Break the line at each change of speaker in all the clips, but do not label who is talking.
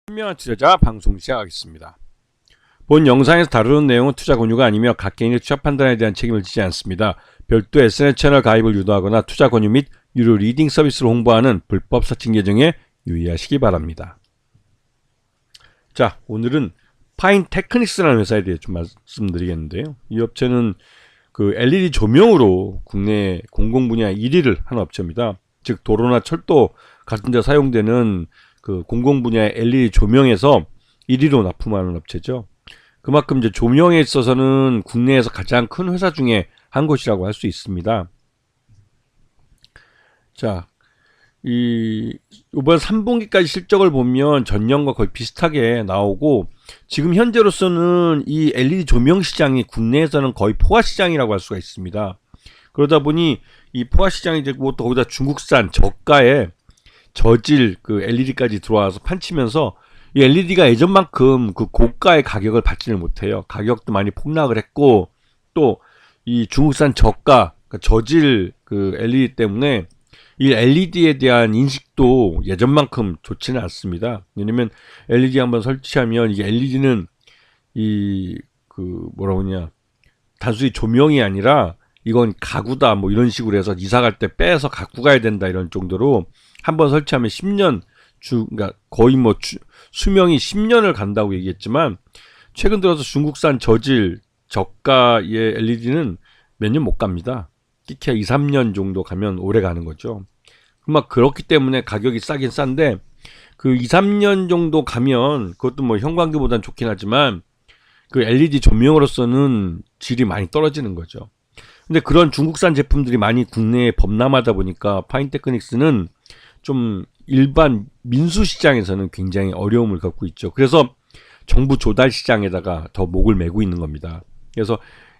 현명한 투자자 방송 시작하겠습니다. 본 영상에서 다루는 내용은 투자 권유가 아니며 각 개인의 투자 판단에 대한 책임을 지지 않습니다. 별도 SNS 채널 가입을 유도하거나 투자 권유 및 유료 리딩 서비스를 홍보하는 불법 서칭 계정에 유의하시기 바랍니다. 자, 오늘은 파인테크닉스라는 회사에 대해 좀 말씀드리겠는데요. 이 업체는 그 LED 조명으로 국내 공공 분야 1위를 한 업체입니다. 즉 도로나 철도 같은 데 사용되는 그 공공 분야의 LED 조명에서 1위로 납품하는 업체죠. 그만큼 이제 조명에 있어서는 국내에서 가장 큰 회사 중에 한 곳이라고 할 수 있습니다. 자, 이번 3분기까지 실적을 보면 전년과 거의 비슷하게 나오고, 지금 현재로서는 이 LED 조명 시장이 국내에서는 거의 포화 시장이라고 할 수가 있습니다. 그러다 보니 이 포화 시장이 되고 또 거기다 중국산 저가의 저질 그 LED까지 들어와서 판치면서 이 LED가 예전만큼 그 고가의 가격을 받지를 못해요. 가격도 많이 폭락을 했고, 또 이 중국산 저가 그러니까 저질 그 LED 때문에 이 LED에 대한 인식도 예전만큼 좋지는 않습니다. 왜냐면 LED 한번 설치하면 이게 LED는 이 그 뭐라고 하냐, 단순히 조명이 아니라 이건 가구다 뭐 이런 식으로 해서 이사 갈 때 빼서 갖고 가야 된다 이런 정도로 한번 설치하면 10년 그러니까 거의 뭐 수명이 10년을 간다고 얘기했지만, 최근 들어서 중국산 저질 저가의 LED는 몇 년 못 갑니다. 끼케야 2, 3년 정도 가면 오래 가는 거죠. 막 그렇기 때문에 가격이 싸긴 싼데, 그 2, 3년 정도 가면 그것도 뭐 형광기보단 좋긴 하지만 그 LED 조명으로서는 질이 많이 떨어지는 거죠. 근데 그런 중국산 제품들이 많이 국내에 범람하다 보니까 파인테크닉스는 좀 일반 민수 시장에서는 굉장히 어려움을 겪고 있죠. 그래서 정부 조달 시장에다가 더 목을 메고 있는 겁니다. 그래서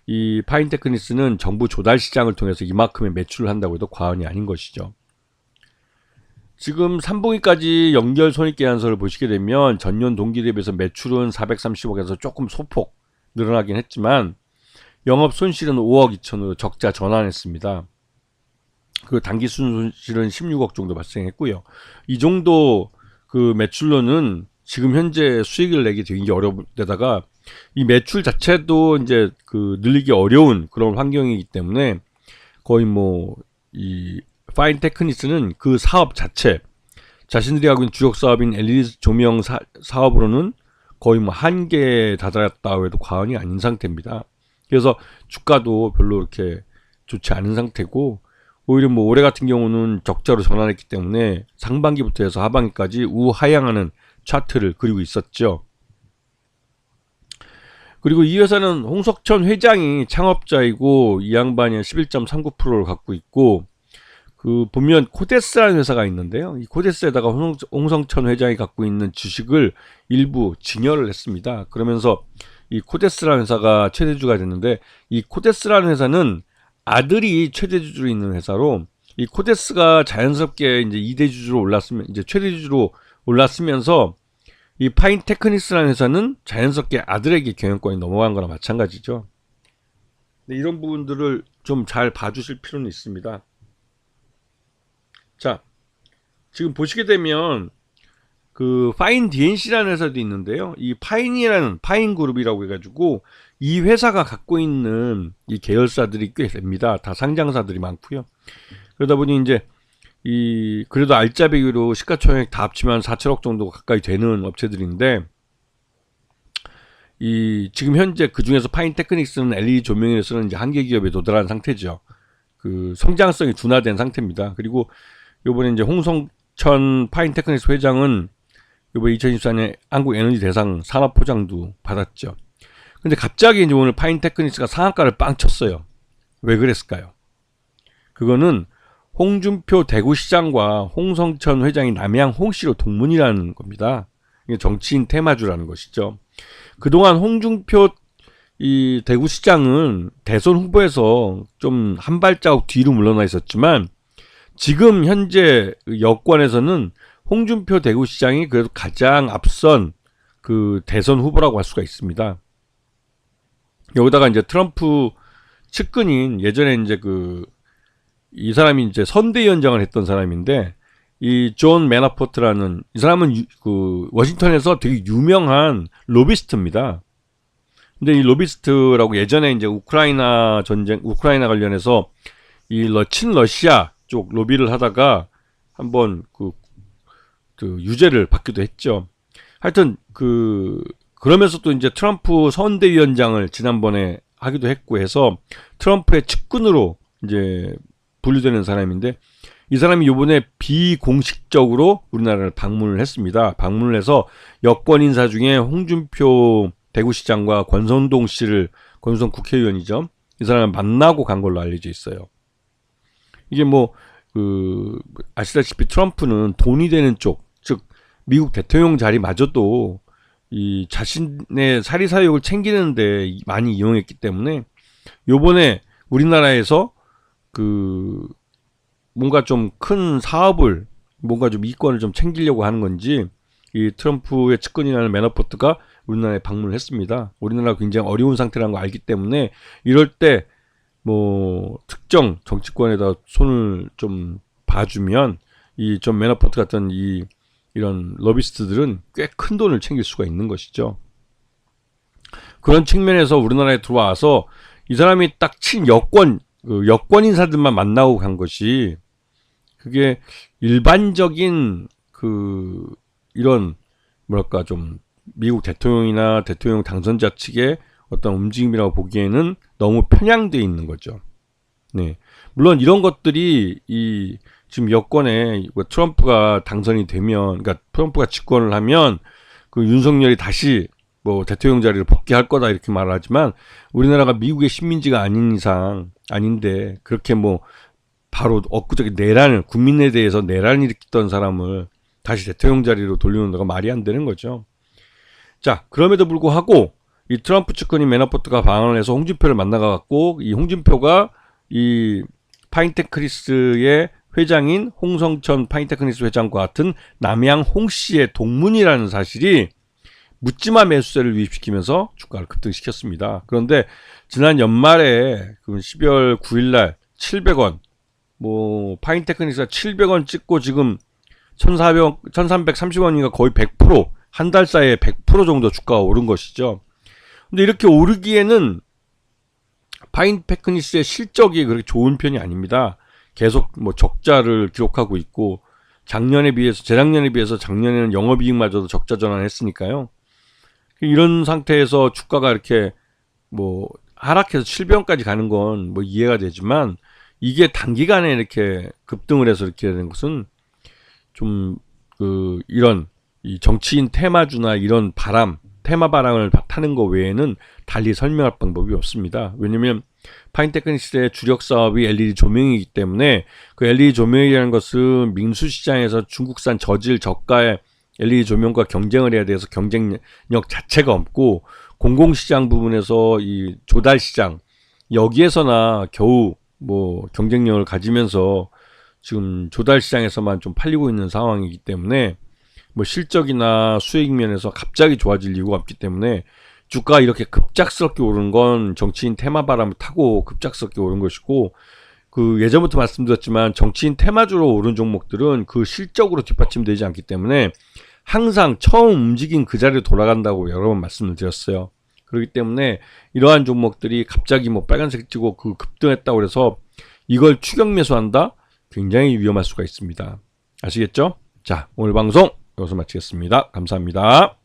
이 파인테크닉스는 정부 조달 시장을 통해서 이만큼의 매출을 한다고 해도 과언이 아닌 것이죠. 지금 3분기까지 연결 손익계산서를 보시게 되면 전년 동기 대비해서 매출은 430억에서 조금 소폭 늘어나긴 했지만 영업 손실은 5억 2천으로 적자 전환했습니다. 그 단기 순손실은 16억 정도 발생했고요. 이 정도 그 매출로는 지금 현재 수익을 내기 되게 어려운 데다가 이 매출 자체도 이제 그 늘리기 어려운 그런 환경이기 때문에 거의 뭐 이 파인테크닉스는 그 사업 자체, 자신들이 하고 있는 주력 사업인 LED 조명 사업으로는 거의 뭐 한계에 다다랐다고 해도 과언이 아닌 상태입니다. 그래서 주가도 별로 이렇게 좋지 않은 상태고, 오히려 뭐 올해 같은 경우는 적자로 전환했기 때문에 상반기부터 해서 하반기까지 우하향하는 차트를 그리고 있었죠. 그리고 이 회사는 홍석천 회장이 창업자이고 이 양반이 11.39%를 갖고 있고, 그 보면 코데스라는 회사가 있는데요. 이 코데스에다가 홍석천 회장이 갖고 있는 주식을 일부 증여를 했습니다. 그러면서 이 코데스라는 회사가 최대주가 됐는데, 이 코데스라는 회사는 아들이 최대주주로 있는 회사로, 이 코데스가 자연스럽게 이제 2대 주주로 올랐으면 이제 최대주주로 올랐으면서 이 파인테크닉스라는 회사는 자연스럽게 아들에게 경영권이 넘어간 거나 마찬가지죠. 근데 이런 부분들을 좀 잘 봐주실 필요는 있습니다. 자, 지금 보시게 되면 그 파인 DNC라는 회사도 있는데요. 이 파인이라는 파인그룹이라고 해가지고 이 회사가 갖고 있는 이 계열사들이 꽤 됩니다. 다 상장사들이 많고요. 그러다 보니 이제 이 그래도 알짜배기로 시가총액 다 합치면 4천억 정도 가까이 되는 업체들인데, 이 지금 현재 그 중에서 파인테크닉스는 LED 조명에서는 이제 한계 기업에 도달한 상태죠. 그 성장성이 둔화된 상태입니다. 그리고 요번에 이제 홍성천 파인테크닉스 회장은 요번 2024년 한국에너지 대상 산업포장도 받았죠. 근데 갑자기 이제 오늘 파인테크닉스가 상한가를 빵 쳤어요. 왜 그랬을까요? 그거는 홍준표 대구시장과 홍성천 회장이 남양 홍씨로 동문이라는 겁니다. 이게 정치인 테마주라는 것이죠. 그동안 홍준표 이 대구시장은 대선 후보에서 좀 한 발자국 뒤로 물러나 있었지만, 지금 현재 여권에서는 홍준표 대구시장이 그래도 가장 앞선 그 대선 후보라고 할 수가 있습니다. 여기다가 이제 트럼프 측근인 예전에 이제 이 사람이 이제 선대위원장을 했던 사람인데, 이 존 매너포트라는 이 사람은 그 워싱턴에서 되게 유명한 로비스트입니다. 근데 이 로비스트라고 예전에 이제 우크라이나 전쟁, 우크라이나 관련해서 이 친러시아 쪽 로비를 하다가 한번 그 유죄를 받기도 했죠. 하여튼 그러면서 또 이제 트럼프 선대위원장을 지난번에 하기도 했고 해서 트럼프의 측근으로 이제 분류되는 사람인데, 이 사람이 요번에 비공식적으로 우리나라를 방문을 했습니다. 방문을 해서 여권 인사 중에 홍준표 대구시장과 권선동 국회의원이죠. 이 사람을 만나고 간 걸로 알려져 있어요. 이게 뭐 아시다시피 트럼프는 돈이 되는 쪽, 즉 미국 대통령 자리마저도 이 자신의 사리사욕을 챙기는데 많이 이용했기 때문에 요번에 우리나라에서 뭔가 좀 큰 사업을, 뭔가 좀 이권을 좀 챙기려고 하는 건지 이 트럼프의 측근이라는 매너포트가 우리나라에 방문을 했습니다. 우리나라가 굉장히 어려운 상태라는 걸 알기 때문에 이럴 때 뭐 특정 정치권에다 손을 좀 봐주면 이 존 매너포트 같은 이런 러비스트들은 꽤 큰 돈을 챙길 수가 있는 것이죠. 그런 측면에서 우리나라에 들어와서 이 사람이 딱 친 여권 인사들만 만나고 간 것이, 그게 일반적인 이런 뭐랄까 좀 미국 대통령이나 대통령 당선자 측의 어떤 움직임이라고 보기에는 너무 편향되어 있는 거죠. 네. 물론 이런 것들이 지금 여권에 트럼프가 당선이 되면, 그러니까 트럼프가 집권을 하면 윤석열이 다시 뭐 대통령 자리를 복귀할 거다 이렇게 말하지만, 우리나라가 미국의 식민지가 아닌데 그렇게 뭐 바로 엊그저께 국민에 대해서 내란을 일으켰던 사람을 다시 대통령 자리로 돌리는 거가 말이 안 되는 거죠. 자, 그럼에도 불구하고 이 트럼프 측근인 매너포트가 방한을 해서 홍준표를 만나가갖고, 이 홍준표가 이 파인테크니스의 회장인 홍성천 파인테크니스 회장과 같은 남양 홍씨의 동문이라는 사실이 묻지마 매수세를 유입시키면서 주가를 급등시켰습니다. 그런데 지난 연말에 12월 9일날 700원, 뭐 파인테크니스가 700원 찍고 지금 1330원인가 거의 100%, 한 달 사이에 100% 정도 주가가 오른 것이죠. 근데 이렇게 오르기에는 파인테크니스의 실적이 그렇게 좋은 편이 아닙니다. 계속 뭐 적자를 기록하고 있고, 재작년에 비해서 작년에는 영업이익마저도 적자 전환했으니까요. 이런 상태에서 주가가 이렇게 뭐 하락해서 700원까지 가는 건 뭐 이해가 되지만, 이게 단기간에 이렇게 급등을 해서 이렇게 되는 것은 좀 이런 이 정치인 테마주나 이런 테마 바람을 타는 거 외에는 달리 설명할 방법이 없습니다. 왜냐면 파인테크니스의 주력 사업이 LED 조명이기 때문에, 그 LED 조명이라는 것은 민수시장에서 중국산 저질 저가의 LED 조명과 경쟁을 해야 돼서 경쟁력 자체가 없고, 공공시장 부분에서 이 조달시장 여기에서나 겨우 뭐 경쟁력을 가지면서 지금 조달시장에서만 좀 팔리고 있는 상황이기 때문에, 뭐 실적이나 수익 면에서 갑자기 좋아질 이유가 없기 때문에 주가가 이렇게 급작스럽게 오른 건 정치인 테마 바람을 타고 급작스럽게 오른 것이고, 예전부터 말씀드렸지만 정치인 테마주로 오른 종목들은 실적으로 뒷받침되지 않기 때문에 항상 처음 움직인 그 자리로 돌아간다고 여러 번 말씀을 드렸어요. 그렇기 때문에 이러한 종목들이 갑자기 뭐 빨간색 찍고 급등했다고 해서 이걸 추격 매수한다? 굉장히 위험할 수가 있습니다. 아시겠죠? 자, 오늘 방송 여기서 마치겠습니다. 감사합니다.